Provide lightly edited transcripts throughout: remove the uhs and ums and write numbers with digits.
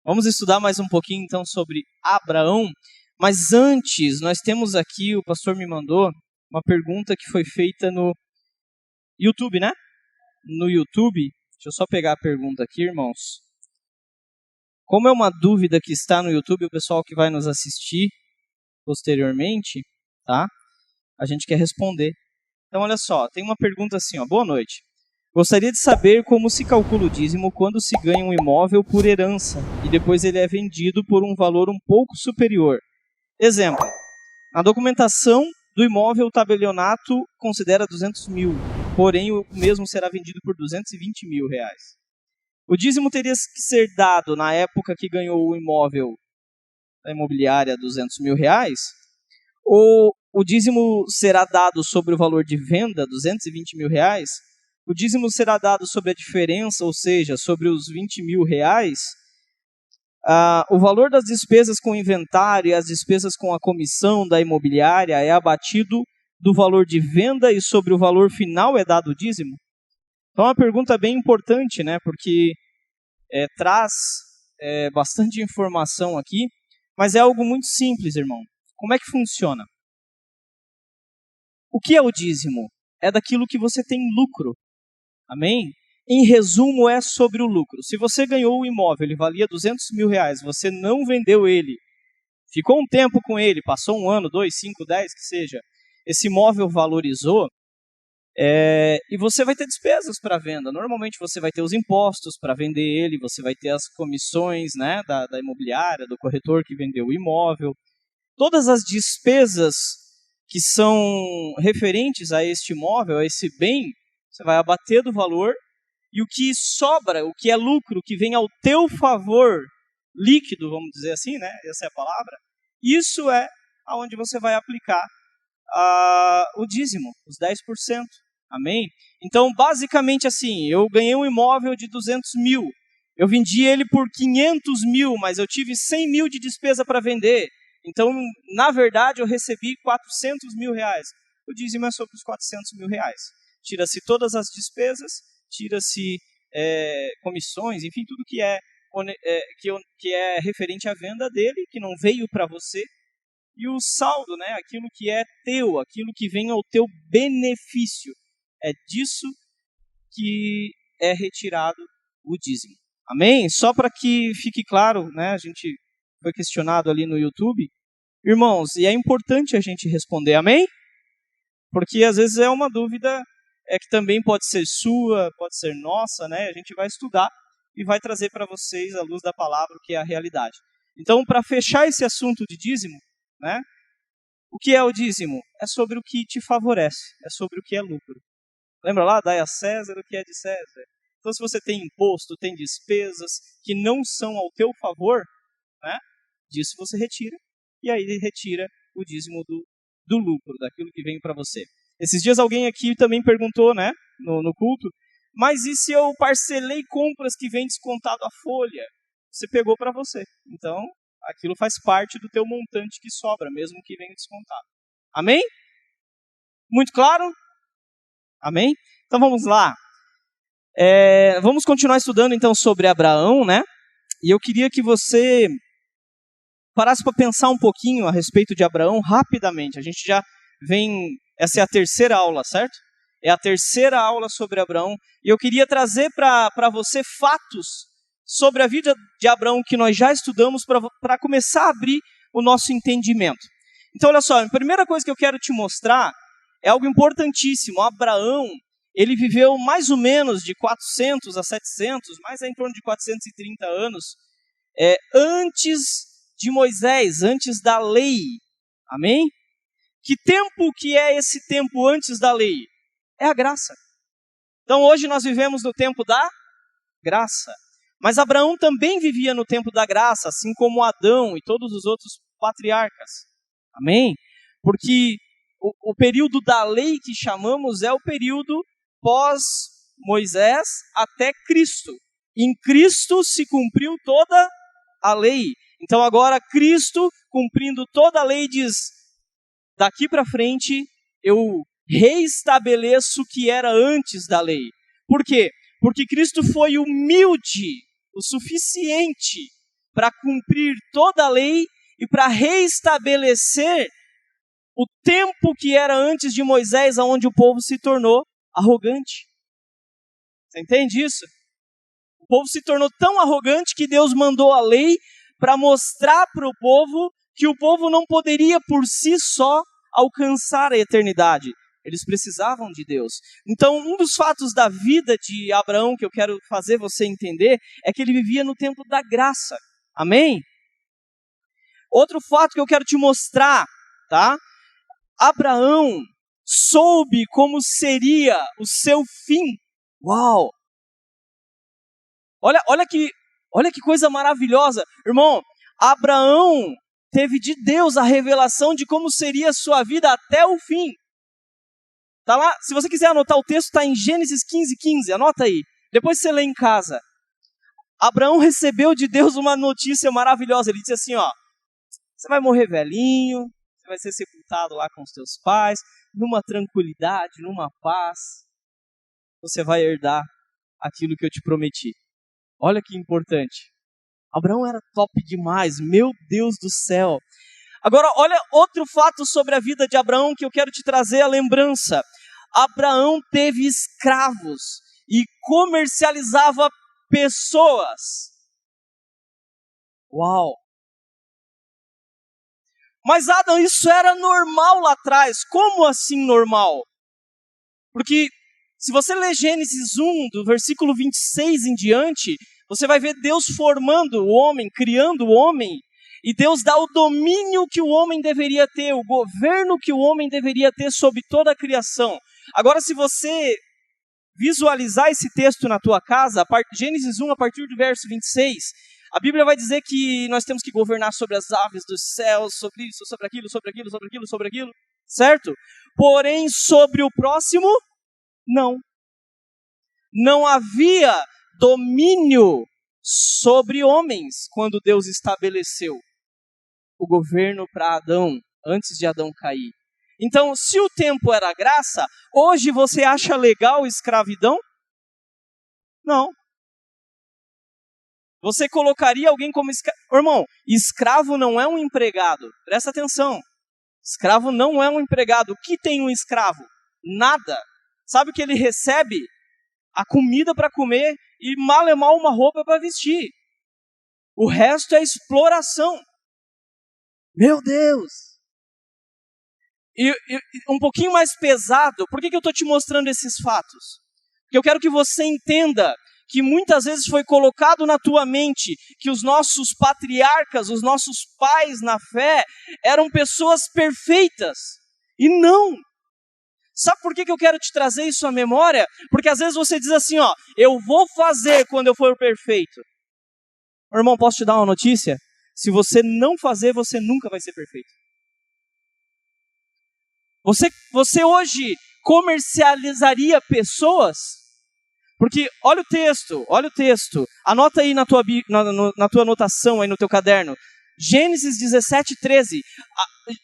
Vamos estudar mais um pouquinho então sobre Abraão, mas antes nós temos aqui, o pastor me mandou uma pergunta que foi feita no YouTube, né? No YouTube, deixa eu só pegar a pergunta aqui, irmãos. Como é uma dúvida que está no YouTube, o pessoal que vai nos assistir posteriormente, tá? A gente quer responder. Então olha só, tem uma pergunta assim, ó, boa noite. Gostaria de saber como se calcula o dízimo quando se ganha um imóvel por herança e depois ele é vendido por um valor um pouco superior. Exemplo, na documentação do imóvel o tabelionato considera 200 mil, porém o mesmo será vendido por 220 mil reais. O dízimo teria que ser dado na época que ganhou o imóvel da imobiliária 200 mil reais, ou o dízimo será dado sobre o valor de venda, 220 mil reais? O dízimo será dado sobre a diferença, ou seja, sobre os 20 mil reais. O valor das despesas com inventário e as despesas com a comissão da imobiliária é abatido do valor de venda e sobre o valor final é dado o dízimo? Então é uma pergunta bem importante, né? Porque traz bastante informação aqui, mas é algo muito simples, irmão. Como é que funciona? O que é o dízimo? É daquilo que você tem lucro. Amém? Em resumo, é sobre o lucro. Se você ganhou o imóvel, ele valia 200 mil reais, você não vendeu ele, ficou um tempo com ele, passou 1 ano, 2, 5, 10, que seja, esse imóvel valorizou, e você vai ter despesas para venda. Normalmente você vai ter os impostos para vender ele, você vai ter as comissões, né, da imobiliária, do corretor que vendeu o imóvel. Todas as despesas que são referentes a este imóvel, a esse bem, você vai abater do valor, e o que sobra, o que é lucro, que vem ao teu favor, líquido, vamos dizer assim, né? Essa é a palavra, isso é aonde você vai aplicar o dízimo, os 10%. Amém? Então, basicamente assim, eu ganhei um imóvel de 200 mil, eu vendi ele por 500 mil, mas eu tive 100 mil de despesa para vender. Então, na verdade, eu recebi 400 mil reais. O dízimo é sobre os 400 mil reais. Tira-se todas as despesas, tira-se comissões, enfim, tudo que é referente à venda dele, que não veio para você, e o saldo, né, aquilo que é teu, aquilo que vem ao teu benefício. É disso que é retirado o dízimo. Amém? Só para que fique claro, né, a gente foi questionado ali no YouTube, irmãos, e é importante a gente responder, amém? Porque às vezes é uma dúvida que também pode ser sua, pode ser nossa, né? A gente vai estudar e vai trazer para vocês, à luz da palavra, o que é a realidade. Então, para fechar esse assunto de dízimo, né? O que é o dízimo? É sobre o que te favorece, é sobre o que é lucro. Lembra lá? Dai a César o que é de César. Então, se você tem imposto, tem despesas que não são ao teu favor, né? Disso você retira, e aí ele retira o dízimo do lucro, daquilo que vem para você. Esses dias alguém aqui também perguntou, né, no culto, mas e se eu parcelei compras que vem descontado a folha? Você pegou para você. Então, aquilo faz parte do teu montante que sobra, mesmo que venha descontado. Amém? Muito claro? Amém? Então vamos lá. Vamos continuar estudando então sobre Abraão, né? E eu queria que você parasse para pensar um pouquinho a respeito de Abraão rapidamente. A gente já essa é a terceira aula, certo? É a terceira aula sobre Abraão. E eu queria trazer para você fatos sobre a vida de Abraão que nós já estudamos para começar a abrir o nosso entendimento. Então, olha só, a primeira coisa que eu quero te mostrar é algo importantíssimo. Abraão, ele viveu mais ou menos de 400 a 700, mais em torno de 430 anos, antes de Moisés, antes da lei. Amém? Que tempo que é esse tempo antes da lei? É a graça. Então hoje nós vivemos no tempo da graça. Mas Abraão também vivia no tempo da graça, assim como Adão e todos os outros patriarcas. Amém? Porque o período da lei que chamamos é o período pós-Moisés até Cristo. Em Cristo se cumpriu toda a lei. Então agora Cristo, cumprindo toda a lei, diz: daqui para frente eu reestabeleço o que era antes da lei. Por quê? Porque Cristo foi humilde o suficiente para cumprir toda a lei e para reestabelecer o tempo que era antes de Moisés, onde o povo se tornou arrogante. Você entende isso? O povo se tornou tão arrogante que Deus mandou a lei para mostrar para o povo que o povo não poderia por si só alcançar a eternidade. Eles precisavam de Deus. Então, um dos fatos da vida de Abraão que eu quero fazer você entender é que ele vivia no tempo da graça. Amém? Outro fato que eu quero te mostrar, tá? Abraão soube como seria o seu fim. Uau! Olha que coisa maravilhosa. Irmão, Abraão teve de Deus a revelação de como seria a sua vida até o fim. Tá lá, se você quiser anotar o texto, está em Gênesis 15:15, anota aí. Depois você lê em casa. Abraão recebeu de Deus uma notícia maravilhosa. Ele disse assim, ó, você vai morrer velhinho, você vai ser sepultado lá com os teus pais, numa tranquilidade, numa paz. Você vai herdar aquilo que eu te prometi. Olha que importante. Abraão era top demais, meu Deus do céu. Agora, olha outro fato sobre a vida de Abraão que eu quero te trazer a lembrança. Abraão teve escravos e comercializava pessoas. Uau! Mas Adão, isso era normal lá atrás. Como assim normal? Porque se você ler Gênesis 1, do versículo 26 em diante, você vai ver Deus formando o homem, criando o homem, e Deus dá o domínio que o homem deveria ter, o governo que o homem deveria ter sobre toda a criação. Agora, se você visualizar esse texto na tua casa, Gênesis 1, a partir do verso 26, a Bíblia vai dizer que nós temos que governar sobre as aves dos céus, sobre isso, sobre aquilo, sobre aquilo, sobre aquilo, sobre aquilo, certo? Porém, sobre o próximo, não. Não havia domínio sobre homens quando Deus estabeleceu o governo para Adão, antes de Adão cair. Então, se o tempo era graça, hoje você acha legal escravidão? Não. Você colocaria alguém como escravo? Irmão, escravo não é um empregado. Presta atenção. Escravo não é um empregado. O que tem um escravo? Nada. Sabe o que ele recebe? A comida para comer e mal e mal uma roupa para vestir. O resto é exploração. Meu Deus! E um pouquinho mais pesado, por que eu estou te mostrando esses fatos? Porque eu quero que você entenda que muitas vezes foi colocado na tua mente que os nossos patriarcas, os nossos pais na fé, eram pessoas perfeitas. E não! Sabe por que eu quero te trazer isso à memória? Porque às vezes você diz assim, ó, eu vou fazer quando eu for perfeito. Irmão, posso te dar uma notícia? Se você não fazer, você nunca vai ser perfeito. Você hoje comercializaria pessoas? Porque olha o texto. Anota aí na tua anotação, aí no teu caderno. Gênesis 17:13.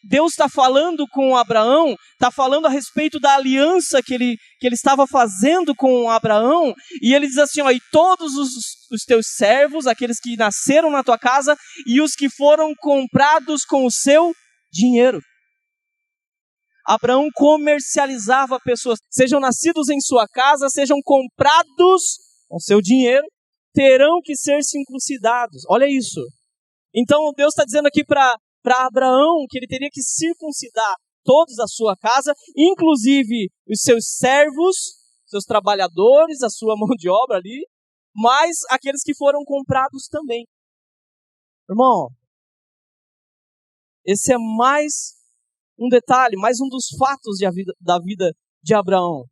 Deus está falando com Abraão, está falando a respeito da aliança que ele estava fazendo com Abraão, e ele diz assim, ó, e todos os teus servos, aqueles que nasceram na tua casa, e os que foram comprados com o seu dinheiro. Abraão comercializava pessoas, sejam nascidos em sua casa, sejam comprados com seu dinheiro, terão que ser circuncidados. Olha isso. Então Deus está dizendo aqui para Abraão que ele teria que circuncidar todos a sua casa, inclusive os seus servos, seus trabalhadores, a sua mão de obra ali, mas aqueles que foram comprados também. Irmão, esse é mais um detalhe, mais um dos fatos da vida de Abraão.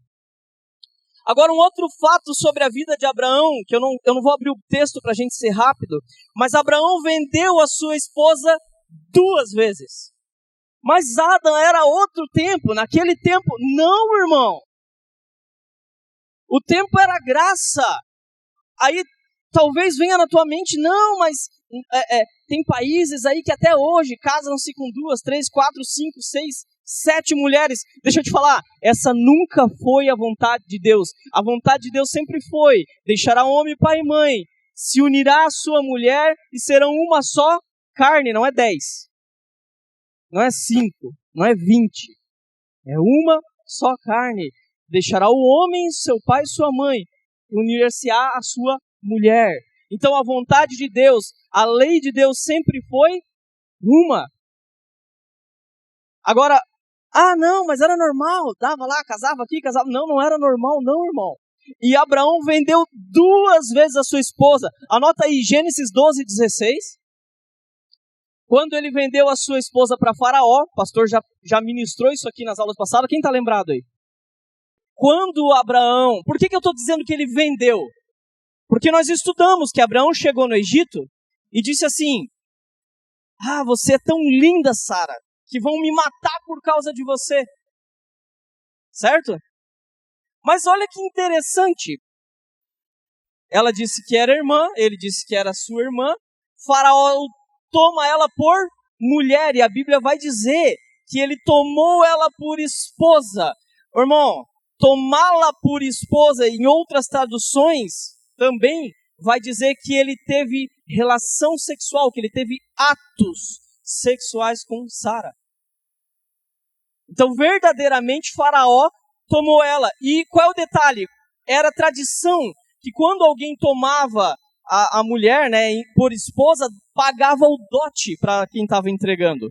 Agora, um outro fato sobre a vida de Abraão, que eu não vou abrir o texto para a gente ser rápido, mas Abraão vendeu a sua esposa 2 vezes. Mas Adão era outro tempo, naquele tempo, não, irmão. O tempo era graça. Aí talvez venha na tua mente, não, mas tem países aí que até hoje casam-se com 2, 3, 4, 5, 6, 7 mulheres. Deixa eu te falar, essa nunca foi a vontade de Deus. A vontade de Deus sempre foi, deixará homem, pai e mãe, se unirá à sua mulher e serão uma só carne, não é 10, não é 5, não é 20, é uma só carne. Deixará o homem, seu pai e sua mãe, unir-se-á à sua mulher. Então a vontade de Deus, a lei de Deus sempre foi uma. Agora, não, mas era normal, dava lá, casava aqui, casava. Não, não era normal não, irmão. E Abraão vendeu 2 vezes a sua esposa. Anota aí, Gênesis 12:16. Quando ele vendeu a sua esposa para Faraó, o pastor já ministrou isso aqui nas aulas passadas, quem está lembrado aí? Quando Abraão, por que eu estou dizendo que ele vendeu? Porque nós estudamos que Abraão chegou no Egito e disse assim, você é tão linda, Sara, que vão me matar por causa de você. Certo? Mas olha que interessante. Ela disse que era irmã, ele disse que era sua irmã. Faraó toma ela por mulher e a Bíblia vai dizer que ele tomou ela por esposa. Irmão, tomá-la por esposa, em outras traduções, também vai dizer que ele teve relação sexual, que ele teve atos sexuais com Sara. Então, verdadeiramente, Faraó tomou ela. E qual é o detalhe? Era tradição que quando alguém tomava a mulher, né, por esposa, pagava o dote para quem estava entregando.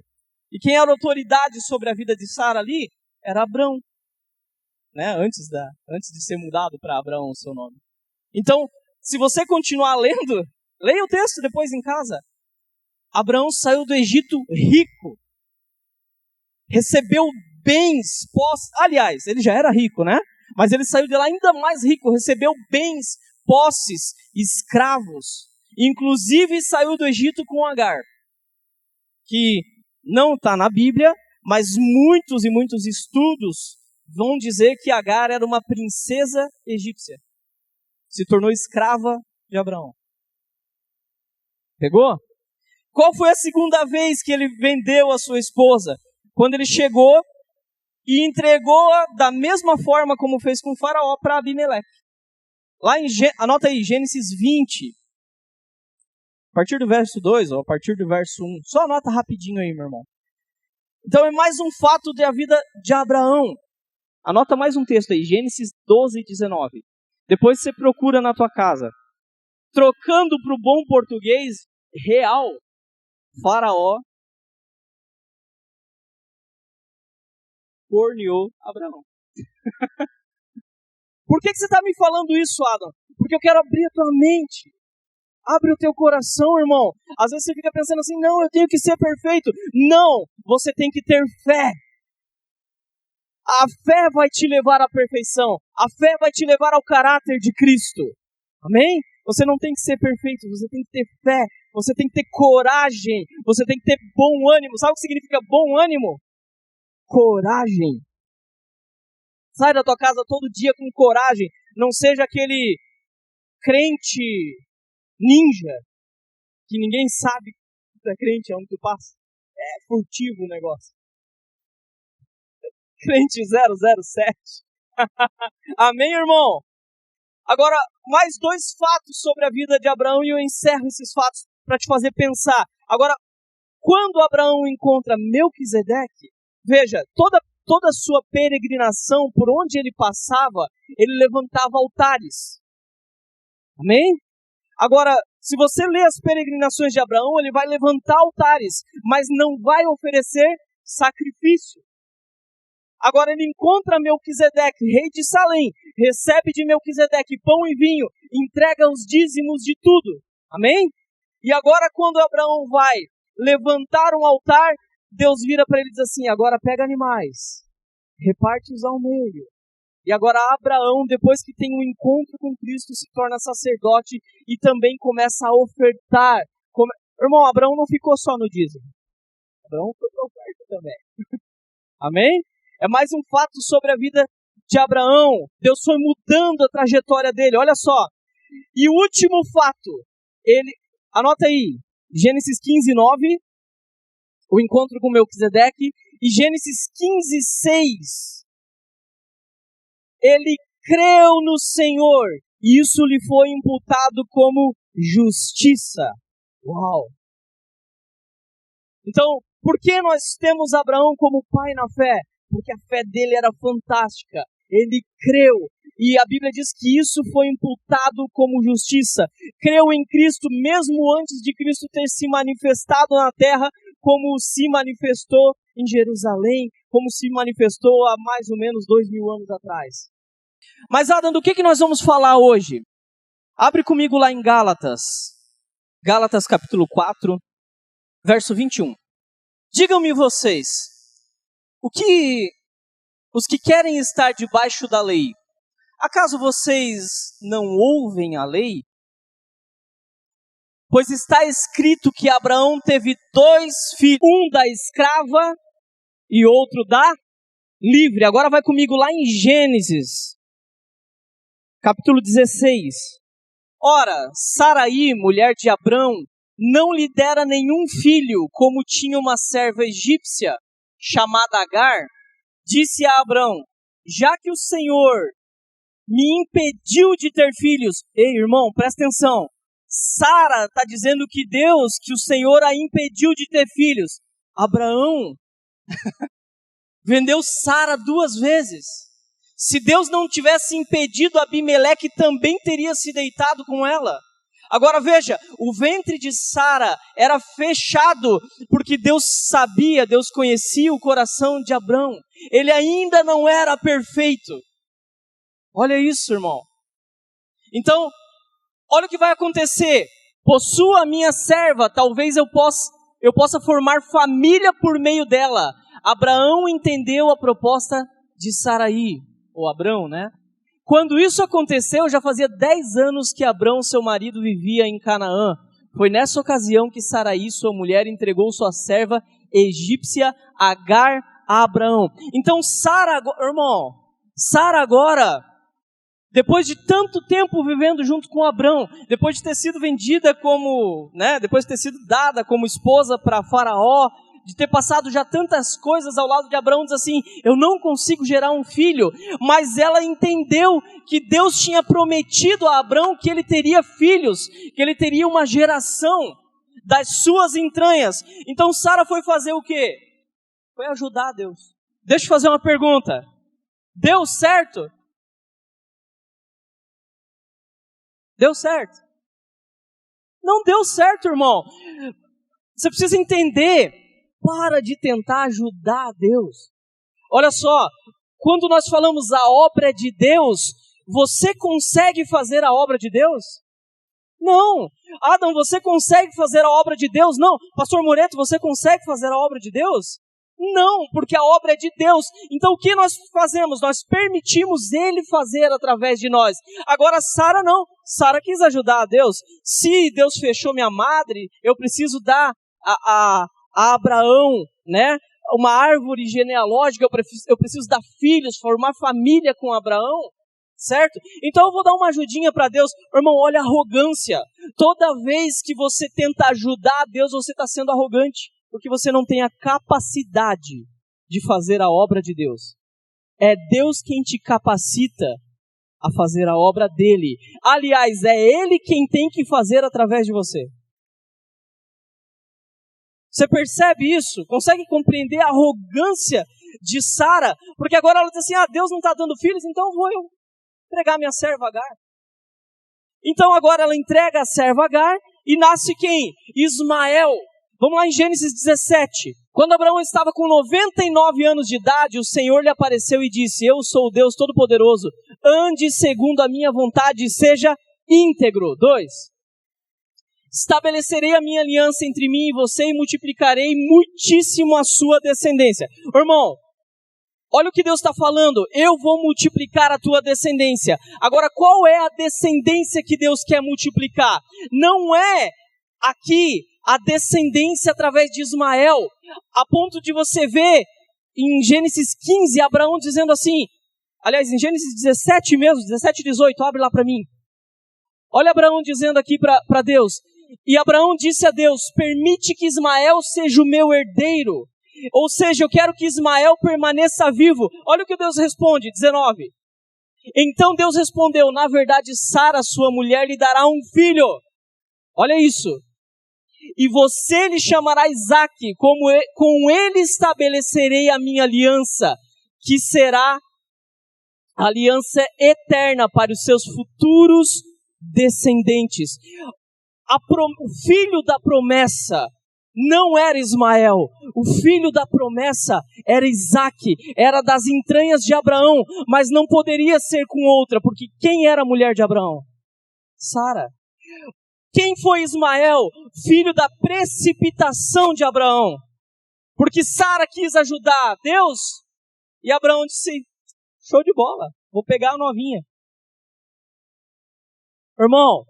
E quem era autoridade sobre a vida de Sara ali era Abrão. Né, antes de ser mudado para Abraão o seu nome. Então, se você continuar lendo, leia o texto depois em casa. Abraão saiu do Egito rico, recebeu bens, aliás, ele já era rico, né? Mas ele saiu de lá ainda mais rico, recebeu bens, posses, escravos, inclusive saiu do Egito com Agar, que não está na Bíblia, mas muitos e muitos estudos vão dizer que Agar era uma princesa egípcia. Se tornou escrava de Abraão. Pegou? Qual foi a segunda vez que ele vendeu a sua esposa? Quando ele chegou e entregou-a da mesma forma como fez com Faraó para Abimeleque. Lá anota aí, Gênesis 20. A partir do verso 2 ou a partir do verso 1. Só anota rapidinho aí, meu irmão. Então é mais um fato da vida de Abraão. Anota mais um texto aí, Gênesis 12:19. Depois você procura na tua casa. Trocando para o bom português real, Faraó corneou Abraão. Por que você está me falando isso, Adam? Porque eu quero abrir a tua mente. Abre o teu coração, irmão. Às vezes você fica pensando assim, não, eu tenho que ser perfeito. Não, você tem que ter fé. A fé vai te levar à perfeição. A fé vai te levar ao caráter de Cristo. Amém? Você não tem que ser perfeito, você tem que ter fé. Você tem que ter coragem. Você tem que ter bom ânimo. Sabe o que significa bom ânimo? Coragem. Sai da tua casa todo dia com coragem. Não seja aquele crente ninja, que ninguém sabe que tu é crente, é onde tu passa. É furtivo o negócio. Crente 007. Amém, irmão? Agora, mais 2 fatos sobre a vida de Abraão e eu encerro esses fatos para te fazer pensar. Agora, quando Abraão encontra Melquisedeque, veja, toda a sua peregrinação, por onde ele passava, ele levantava altares. Amém? Agora, se você ler as peregrinações de Abraão, ele vai levantar altares, mas não vai oferecer sacrifício. Agora ele encontra Melquisedeque, rei de Salém, recebe de Melquisedeque pão e vinho, entrega os dízimos de tudo. Amém? E agora quando Abraão vai levantar um altar, Deus vira para ele e diz assim, agora pega animais, reparte-os ao meio. E agora Abraão, depois que tem um encontro com Cristo, se torna sacerdote e também começa a ofertar. Irmão, Abraão não ficou só no dízimo. Abraão foi para a oferta também. Amém? É mais um fato sobre a vida de Abraão. Deus foi mudando a trajetória dele, olha só. E o último fato, anota aí, Gênesis 15:9, o encontro com Melquisedeque, e Gênesis 15:6, ele creu no Senhor, e isso lhe foi imputado como justiça. Uau! Então, por que nós temos Abraão como pai na fé? Porque a fé dele era fantástica. Ele creu. E a Bíblia diz que isso foi imputado como justiça. Creu em Cristo mesmo antes de Cristo ter se manifestado na terra, como se manifestou em Jerusalém, como se manifestou há mais ou menos 2000 anos atrás. Mas, Adam, do que nós vamos falar hoje? Abre comigo lá em Gálatas. Gálatas capítulo 4, verso 21. Digam-me vocês, os que querem estar debaixo da lei, acaso vocês não ouvem a lei? Pois está escrito que Abraão teve 2 filhos, um da escrava e outro da livre. Agora vai comigo lá em Gênesis, capítulo 16. Ora, Saraí, mulher de Abrão, não lhe dera nenhum filho, como tinha uma serva egípcia, chamada Agar. Disse a Abrão, já que o Senhor me impediu de ter filhos. Ei, irmão, presta atenção. Sara está dizendo que o Senhor a impediu de ter filhos. Abraão vendeu Sara 2 vezes. Se Deus não tivesse impedido, Abimeleque também teria se deitado com ela. Agora veja, o ventre de Sara era fechado, porque Deus sabia, Deus conhecia o coração de Abrão. Ele ainda não era perfeito. Olha isso, irmão. Então, olha o que vai acontecer. Possua a minha serva, talvez eu possa formar família por meio dela. Abraão entendeu a proposta de Saraí, ou Abrão, né? Quando isso aconteceu, já fazia 10 anos que Abrão, seu marido, vivia em Canaã. Foi nessa ocasião que Saraí, sua mulher, entregou sua serva egípcia Agar a Abraão. Então Sara agora, depois de tanto tempo vivendo junto com Abrão, depois de ter sido vendida depois de ter sido dada como esposa para Faraó, de ter passado já tantas coisas ao lado de Abraão, diz assim, eu não consigo gerar um filho, mas ela entendeu que Deus tinha prometido a Abraão que ele teria filhos, que ele teria uma geração das suas entranhas. Então Sara foi fazer o quê? Foi ajudar Deus. Deixa eu fazer uma pergunta. Deu certo? Deu certo? Não deu certo, irmão. Você precisa entender. Para de tentar ajudar a Deus. Olha só, quando nós falamos a obra de Deus, você consegue fazer a obra de Deus? Não. Adam, você consegue fazer a obra de Deus? Não. Pastor Moreto, você consegue fazer a obra de Deus? Não, porque a obra é de Deus. Então o que nós fazemos? Nós permitimos Ele fazer através de nós. Agora Sara não. Sara quis ajudar a Deus. Se Deus fechou minha madre, eu preciso dar a Abraão, né, uma árvore genealógica, eu preciso dar filhos, formar família com Abraão, certo? Então eu vou dar uma ajudinha para Deus. Irmão, olha a arrogância. Toda vez que você tenta ajudar a Deus, você está sendo arrogante, porque você não tem a capacidade de fazer a obra de Deus. É Deus quem te capacita a fazer a obra dele. Aliás, é Ele quem tem que fazer através de você. Você percebe isso? Consegue compreender a arrogância de Sara? Porque agora ela diz assim, Deus não está dando filhos, então vou eu entregar minha serva Agar. Então agora ela entrega a serva Agar e nasce quem? Ismael. Vamos lá em Gênesis 17. Quando Abraão estava com 99 anos de idade, o Senhor lhe apareceu e disse, eu sou o Deus Todo-Poderoso, ande segundo a minha vontade e seja íntegro. 2. Estabelecerei a minha aliança entre mim e você e multiplicarei muitíssimo a sua descendência. Irmão, olha o que Deus está falando. Eu vou multiplicar a tua descendência. Agora, qual é a descendência que Deus quer multiplicar? Não é aqui a descendência através de Ismael, a ponto de você ver em Gênesis 15, Abraão dizendo assim, aliás, em Gênesis 17 mesmo, 17 e 18, abre lá para mim. Olha Abraão dizendo aqui para Deus, e Abraão disse a Deus, permite que Ismael seja o meu herdeiro, ou seja, eu quero que Ismael permaneça vivo. Olha o que Deus responde, 19. Então Deus respondeu, na verdade Sara, sua mulher, lhe dará um filho. Olha isso. E você lhe chamará Isaque, com ele estabelecerei a minha aliança, que será aliança eterna para os seus futuros descendentes. O filho da promessa não era Ismael, o filho da promessa era Isaque, era das entranhas de Abraão, mas não poderia ser com outra, porque quem era a mulher de Abraão? Sara. Quem foi Ismael? Filho da precipitação de Abraão, porque Sara quis ajudar Deus, e Abraão disse, show de bola, vou pegar a novinha. Irmão,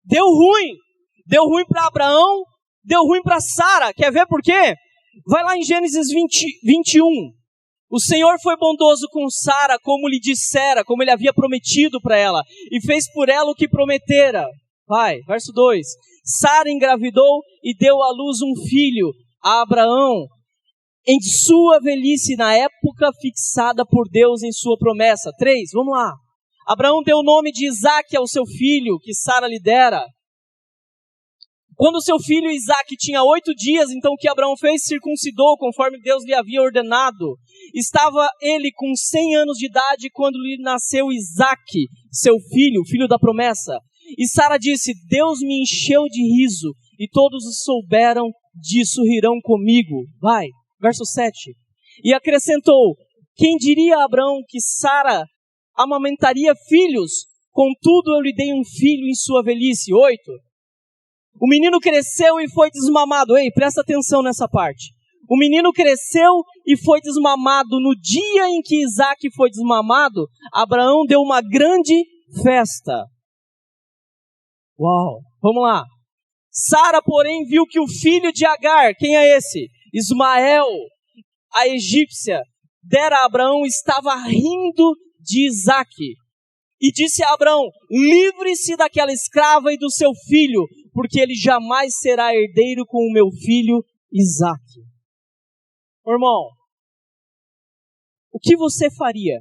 deu ruim para Abraão, deu ruim para Sara. Quer ver por quê? Vai lá em Gênesis 21. O Senhor foi bondoso com Sara, como lhe dissera, como ele havia prometido para ela, e fez por ela o que prometera. Vai, verso 2. Sara engravidou e deu à luz um filho a Abraão, em sua velhice, na época fixada por Deus em sua promessa. 3, vamos lá. Abraão deu o nome de Isaque ao seu filho, que Sara lhe dera. Quando seu filho Isaque tinha 8 dias, então o que Abraão fez? Circuncidou, conforme Deus lhe havia ordenado. Estava ele com 100 anos de idade quando lhe nasceu Isaque, seu filho, filho da promessa. E Sara disse, Deus me encheu de riso, e todos os souberam disso rirão comigo. Vai, verso 7. E acrescentou, quem diria a Abraão que Sara amamentaria filhos? Contudo eu lhe dei um filho em sua velhice. 8. O menino cresceu e foi desmamado. Ei, presta atenção nessa parte. O menino cresceu e foi desmamado. No dia em que Isaque foi desmamado, Abraão deu uma grande festa. Uau, vamos lá. Sara, porém, viu que o filho de Agar, quem é esse? Ismael, a egípcia, dera a Abraão, estava rindo de Isaque. E disse a Abraão, livre-se daquela escrava e do seu filho, porque ele jamais será herdeiro com o meu filho Isaque. Irmão, o que você faria?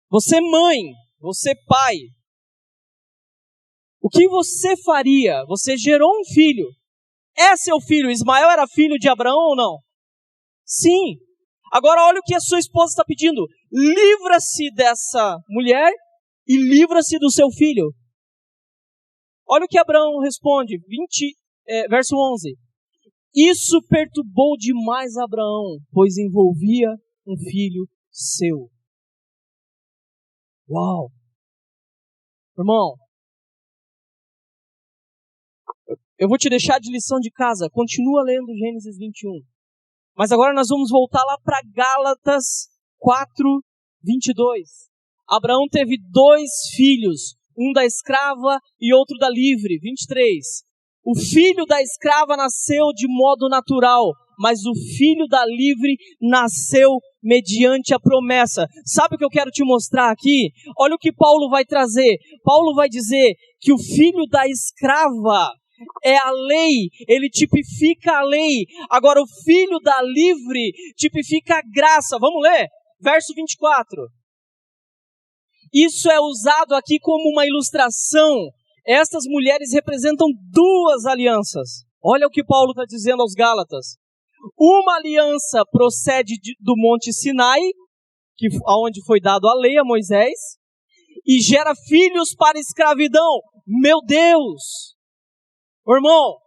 Você mãe, você pai, o que você faria? Você gerou um filho. É seu filho. Ismael era filho de Abraão ou não? Sim. Agora olha o que a sua esposa está pedindo. Livra-se dessa mulher e livra-se do seu filho. Olha o que Abraão responde, verso 11. Isso perturbou demais Abraão, pois envolvia um filho seu. Uau! Irmão, eu vou te deixar de lição de casa. Continua lendo Gênesis 21. Mas agora nós vamos voltar lá para Gálatas 4:22. Abraão teve 2 filhos, um da escrava e outro da livre. 23. O filho da escrava nasceu de modo natural, mas o filho da livre nasceu mediante a promessa. Sabe o que eu quero te mostrar aqui? Olha o que Paulo vai trazer. Paulo vai dizer que o filho da escrava é a lei, ele tipifica a lei. Agora o filho da livre tipifica a graça. Vamos ler? Verso 24. Isso é usado aqui como uma ilustração. Estas mulheres representam 2 alianças. Olha o que Paulo está dizendo aos Gálatas. Uma aliança procede do Monte Sinai, onde foi dado a lei a Moisés, e gera filhos para a escravidão. Meu Deus! Irmão,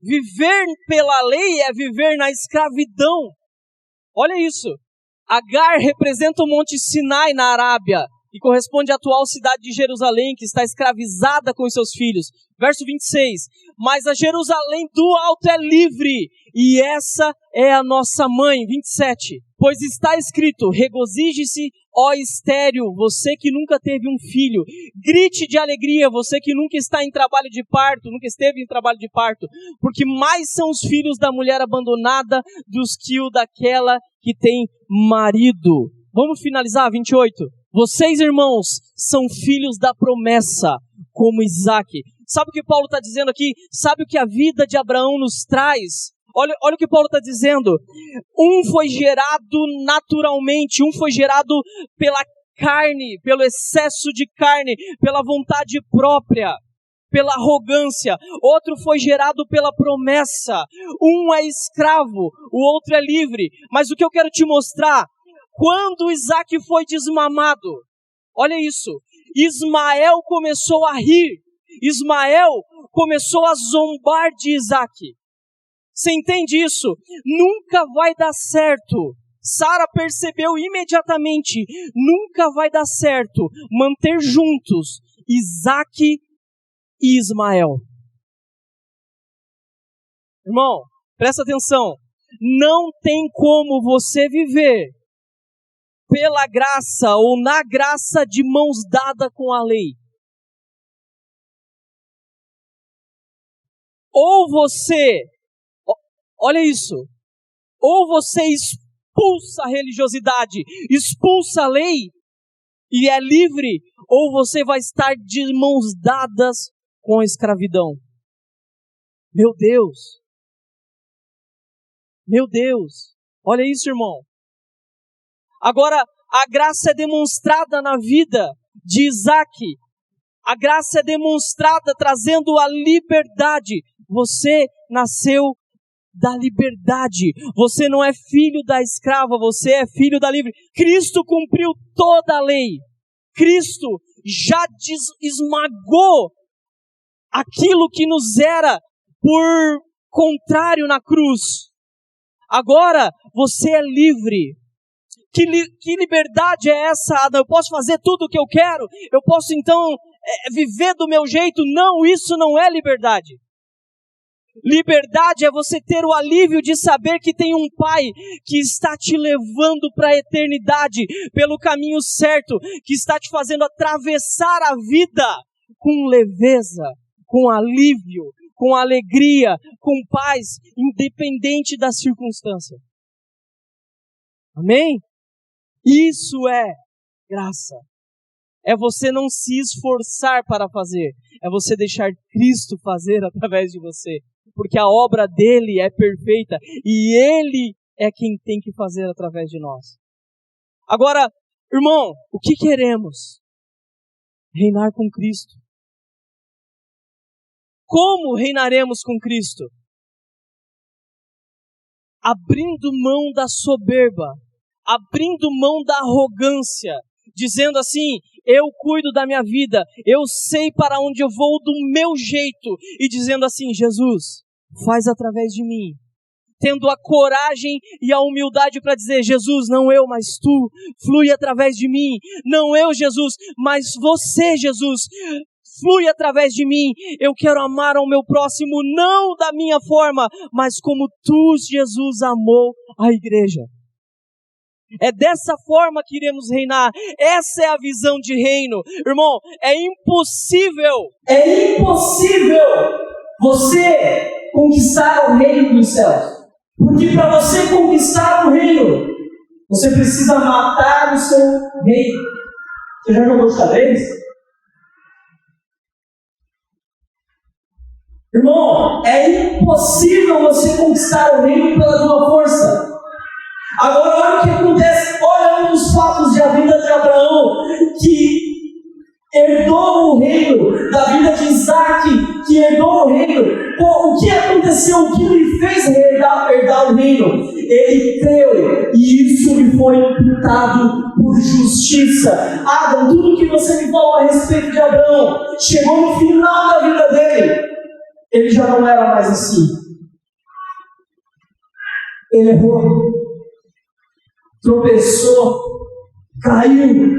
viver pela lei é viver na escravidão. Olha isso. Agar representa o Monte Sinai na Arábia e corresponde à atual cidade de Jerusalém, que está escravizada com os seus filhos. Verso 26. Mas a Jerusalém do alto é livre, e essa é a nossa mãe. 27. Pois está escrito, regozije-se, ó estéril, você que nunca teve um filho. Grite de alegria, você que nunca está em trabalho de parto, nunca esteve em trabalho de parto. Porque mais são os filhos da mulher abandonada dos que o daquela que tem marido. Vamos finalizar, 28. Vocês, irmãos, são filhos da promessa, como Isaque. Sabe o que Paulo está dizendo aqui? Sabe o que a vida de Abraão nos traz? Olha o que Paulo está dizendo. Um foi gerado naturalmente, um foi gerado pela carne, pelo excesso de carne, pela vontade própria, pela arrogância. Outro foi gerado pela promessa. Um é escravo, o outro é livre. Mas o que eu quero te mostrar, quando Isaac foi desmamado, olha isso, Ismael começou a rir, Ismael começou a zombar de Isaac. Você entende isso? Nunca vai dar certo. Sara percebeu imediatamente, nunca vai dar certo manter juntos Isaac e Ismael. Irmão, presta atenção. Não tem como você viver pela graça ou na graça de mãos dadas com a lei. Ou você, olha isso, ou você expulsa a religiosidade, expulsa a lei e é livre, ou você vai estar de mãos dadas com a escravidão. Meu Deus! Meu Deus! Olha isso, irmão. Agora, a graça é demonstrada na vida de Isaac. A graça é demonstrada trazendo a liberdade. Você nasceu da liberdade. Você não é filho da escrava, você é filho da livre. Cristo cumpriu toda a lei. Cristo já esmagou aquilo que nos era por contrário na cruz. Agora você é livre. Que liberdade é essa, Adam? Eu posso fazer tudo o que eu quero? Eu posso então viver do meu jeito? Não, isso não é liberdade. Liberdade é você ter o alívio de saber que tem um Pai que está te levando para a eternidade, pelo caminho certo, que está te fazendo atravessar a vida com leveza, com alívio, com alegria, com paz, independente da circunstância. Amém? Isso é graça. É você não se esforçar para fazer, é você deixar Cristo fazer através de você. Porque a obra dele é perfeita e ele é quem tem que fazer através de nós. Agora, irmão, o que queremos? Reinar com Cristo. Como reinaremos com Cristo? Abrindo mão da soberba, abrindo mão da arrogância, dizendo assim, eu cuido da minha vida, eu sei para onde eu vou do meu jeito, e dizendo assim, Jesus, faz através de mim. Tendo a coragem e a humildade para dizer, Jesus, não eu, mas tu, flui através de mim. Não eu, Jesus, mas você, Jesus, flui através de mim. Eu quero amar ao meu próximo, não da minha forma, mas como tu, Jesus, amou a igreja. É dessa forma que iremos reinar. Essa é a visão de reino. Irmão, é impossível você conquistar o reino dos céus. Porque para você conquistar o reino, você precisa matar o seu reino. Você já jogou xadrez? Irmão, é impossível você conquistar o reino pela tua força. Agora, olha o que acontece. Olha um dos fatos da vida de Abraão, que herdou o reino, da vida de Isaac, que herdou o reino. O que aconteceu? O que lhe fez herdar o reino? Ele creu, e isso lhe foi imputado por justiça. Adam, tudo que você me falou a respeito de Abraão, chegou no final da vida dele, ele já não era mais assim. Ele errou, tropeçou, caiu,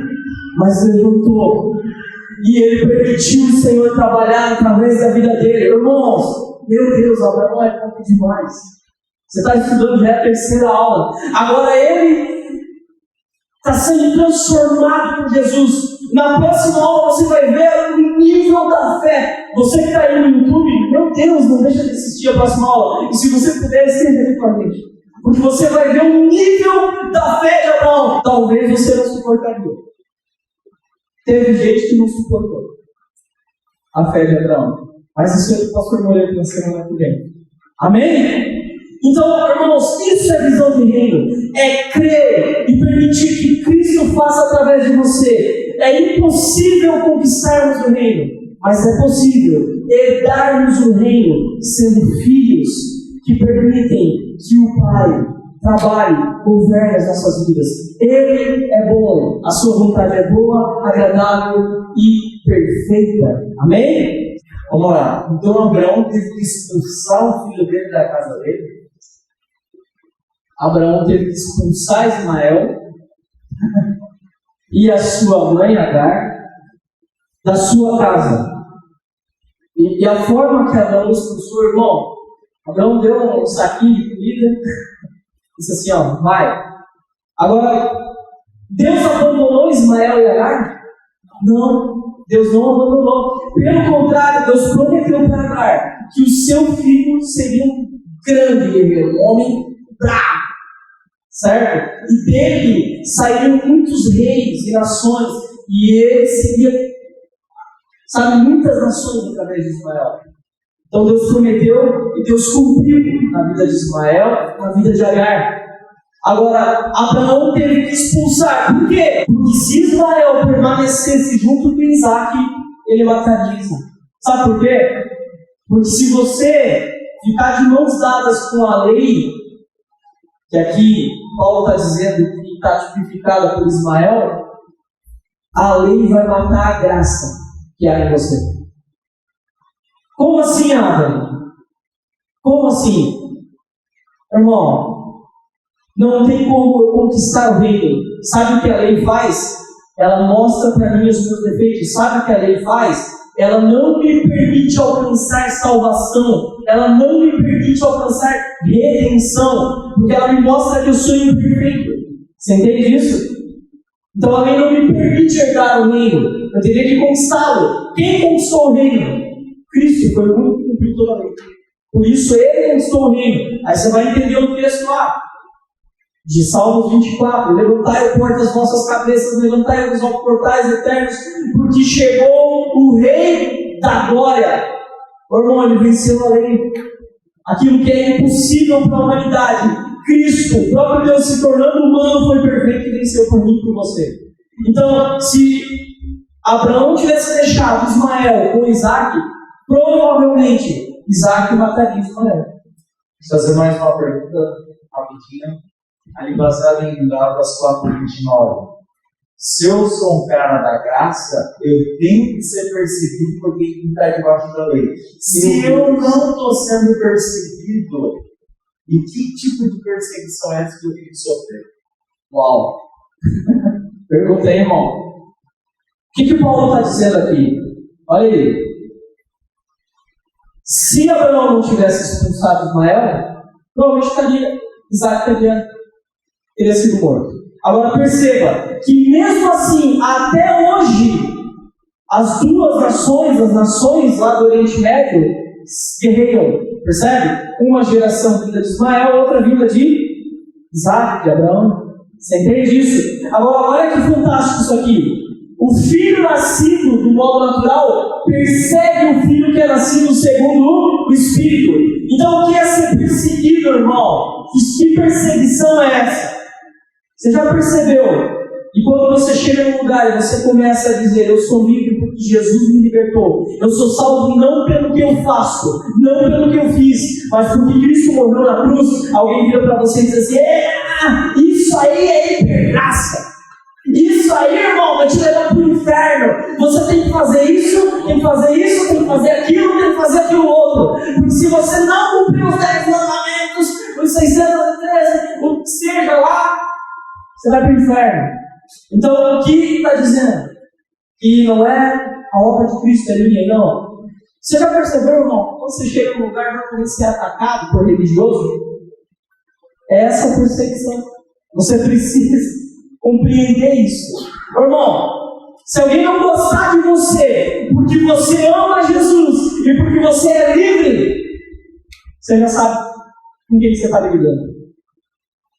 mas levantou. E ele permitiu o Senhor trabalhar através da vida dele. Irmãos, meu Deus, Abraão é pouco demais. Você está estudando, já é a terceira aula. Agora ele está sendo transformado por Jesus. Na próxima aula você vai ver o nível da fé. Você que está aí no YouTube, meu Deus, não deixa de assistir a próxima aula. E se você puder, esteja aqui com a gente. Porque você vai ver o nível da fé de Abraão. Talvez você não suportaria. Teve gente que não suportou a fé de Abraão. Mas isso é o pastor Moreira na semana que vem. Amém? Então, irmãos, isso é visão de reino. É crer e permitir que Cristo faça através de você. É impossível conquistarmos o reino, mas é possível herdarmos o reino sendo filhos que permitem que o Pai trabalhe, governe as nossas vidas. Ele é bom, a sua vontade é boa, agradável e perfeita. Amém? Vamos lá. Então Abraão teve que expulsar o filho dele da casa dele. Abraão teve que expulsar Ismael e a sua mãe Agar da sua casa. E a forma que Abraão expulsou, irmão, Abraão deu um saquinho de comida, disse assim, ó, vai. Agora, Deus abandonou Ismael e Agar? Não, Deus não abandonou. Pelo contrário, Deus prometeu para Agar que o seu filho seria um grande guerreiro, um homem bravo, certo? E dele sairiam muitos reis e nações, e ele seria, sabe, muitas nações através de Ismael. Então Deus prometeu e Deus cumpriu na vida de Ismael, na vida de Agar. Agora, Abraão teve que expulsar. Por quê? Porque se Ismael permanecesse junto com Isaac, ele mataria Isaac. Sabe por quê? Porque se você ficar de mãos dadas com a lei, que aqui Paulo está dizendo que está tipificada por Ismael, a lei vai matar a graça que há em você. Como assim, Adam? Como assim? Irmão, não tem como eu conquistar o reino. Sabe o que a lei faz? Ela mostra para mim os meus defeitos. Sabe o que a lei faz? Ela não me permite alcançar salvação. Ela não me permite alcançar redenção. Porque ela me mostra que eu sou imperfeito. Você entende isso? Então a lei não me permite herdar o reino. Eu teria que conquistá-lo. Quem conquistou o reino? Cristo. Foi o único que cumpriu toda a lei. Por isso ele conquistou o reino. Aí você vai entender o texto lá. De Salmos 24, levantai, portas, vossas cabeças, levantai os portais eternos, porque chegou o Rei da Glória. O irmão, ele venceu a lei. Aquilo que é impossível para a humanidade, Cristo, o próprio Deus se tornando humano, foi perfeito e venceu por mim e por você. Então, se Abraão tivesse deixado Ismael com Isaac, provavelmente Isaac mataria Ismael. Vou fazer mais uma pergunta rapidinho. Ali baseado em Gálatas 4:29. Se eu sou um cara da graça, eu tenho que ser perseguido por quem está debaixo da lei. Se eu não estou sendo perseguido, e que tipo de perseguição é essa que eu tenho que sofrer? Uau! Pergunta aí, irmão. O que Paulo está dizendo aqui? Olha aí. Se Abraão não tivesse expulsado Ismael, provavelmente Isaac teria sido morto. Agora perceba que mesmo assim, até hoje, as duas nações, as nações lá do Oriente Médio, guerreiam. Percebe? Uma geração vinda de Ismael, outra vinda de Isaac, de Abraão. Você entende isso? Agora, olha que fantástico isso aqui. O filho nascido do modo natural persegue o filho que é nascido segundo o Espírito. Então, o que é ser perseguido, irmão? Que perseguição é essa? Você já percebeu? E quando você chega num lugar e você começa a dizer, eu sou livre porque Jesus me libertou. Eu sou salvo não pelo que eu faço, não pelo que eu fiz, mas porque Cristo morreu na cruz. Alguém vira para você e diz assim, isso aí é hipergraça. Isso aí, irmão, vai te levar para o inferno. Você tem que fazer isso, tem que fazer isso, tem que fazer aquilo, tem que fazer aquilo outro. Porque se você não cumprir os 10 mandamentos, os 613, o que seja lá, você vai para o inferno. Então, o que está dizendo? Que não é a obra de Cristo, é minha, não. Você já percebeu, irmão? Quando você chega num lugar, normalmente você é atacado por religioso. É essa a perseguição. Você precisa compreender isso. Irmão, se alguém não gostar de você porque você ama Jesus e porque você é livre, você já sabe com quem você está lidando.